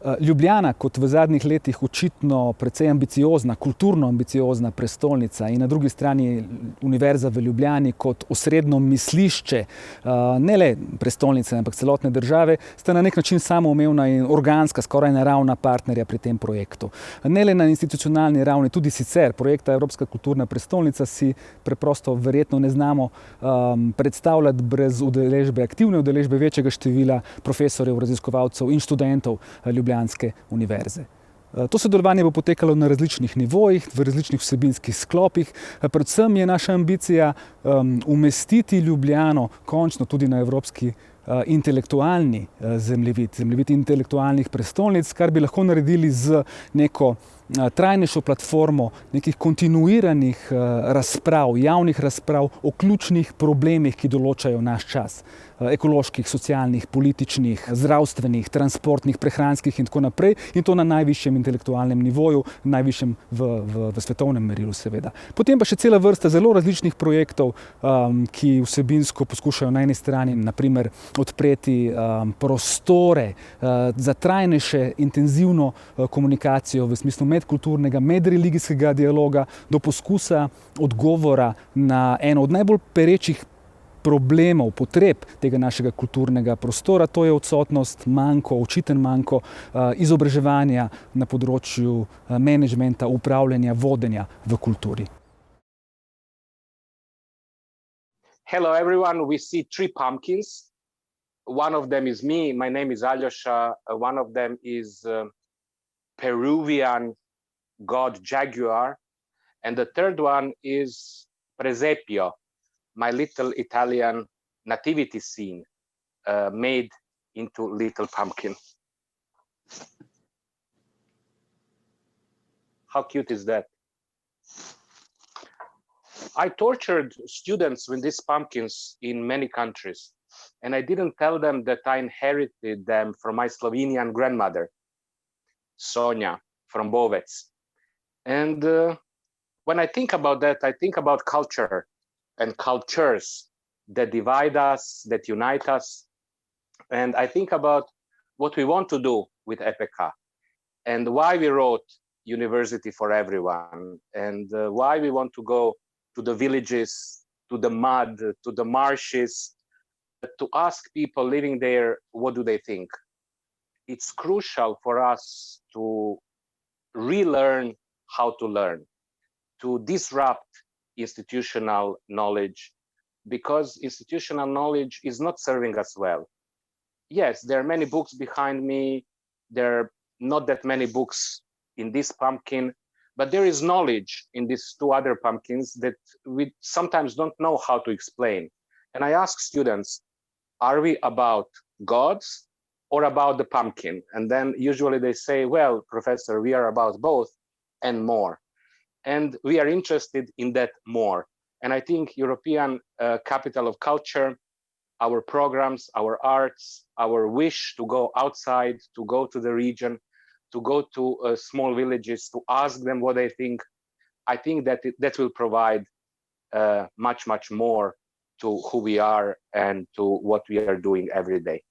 Ljubljana kot v zadnjih letih očitno precej ambiciozna, kulturno ambiciozna prestolnica in na drugi strani Univerza v Ljubljani kot osrednjo mislišče ne le prestolnice, ampak celotne države, sta na nek način samoumevna in organska, skoraj naravna partnerja pri tem projektu. Ne le na institucionalni ravni, tudi sicer projekta Evropska kulturna prestolnica si preprosto verjetno ne znamo predstavljati brez udeležbe, aktivne udeležbe večjega števila profesorjev, raziskovalcev in študentov Ljubljanske univerze. To sodelovanje bo potekalo na različnih nivojih, v različnih vsebinskih sklopih. Predvsem je naša ambicija umestiti Ljubljano končno tudi na evropski intelektualni zemljevid intelektualnih prestolnic, kar bi lahko naredili z neko trajnejšo platformo nekih kontinuiranih razprav, javnih razprav o ključnih problemih, ki določajo naš čas. Ekoloških, socialnih, političnih, zdravstvenih, transportnih, prehranskih in tako naprej. In to na najvišjem intelektualnem nivoju, najvišjem v svetovnem merilu seveda. Potem pa še cela vrsta zelo različnih projektov, ki vsebinsko poskušajo na eni strani naprimer odpreti prostore za trajnejše, intenzivno komunikacijo v smislu medkulturnega, medreligijskega dialoga do poskusa odgovora na eno od najbolj perečih problemov, potreb tega našega kulturnega prostora, to je odsotnost, manko, očiten manko izobraževanja na področju menedžmenta, upravljanja, vodenja v kulturi. Hello everyone, we see three pumpkins. One of them is me, my name is Aljosha. One of them is Peruvian god Jaguar. And the third one is Presepio, my little Italian nativity scene made into little pumpkin. How cute is that? I tortured students with these pumpkins in many countries, and I didn't tell them that I inherited them from my Slovenian grandmother, Sonja from Bovec. And when I think about that, I think about culture and cultures that divide us, that unite us. And I think about what we want to do with EPK and why we wrote University for Everyone and why we want to go to the villages, to the mud, to the marshes, to ask people living there, what do they think? It's crucial for us to relearn how to learn, to disrupt institutional knowledge, because institutional knowledge is not serving us well. Yes, there are many books behind me. There are not that many books in this pumpkin, but there is knowledge in these two other pumpkins that we sometimes don't know how to explain. And I ask students, are we about gods or about the pumpkin? And then usually they say, well, professor, we are about both and more. And we are interested in that more. And I think European Capital of Culture, our programs, our arts, our wish to go outside, to go to the region, to go to small villages, to ask them what they think, I think that that will provide much, much more to who we are and to what we are doing every day.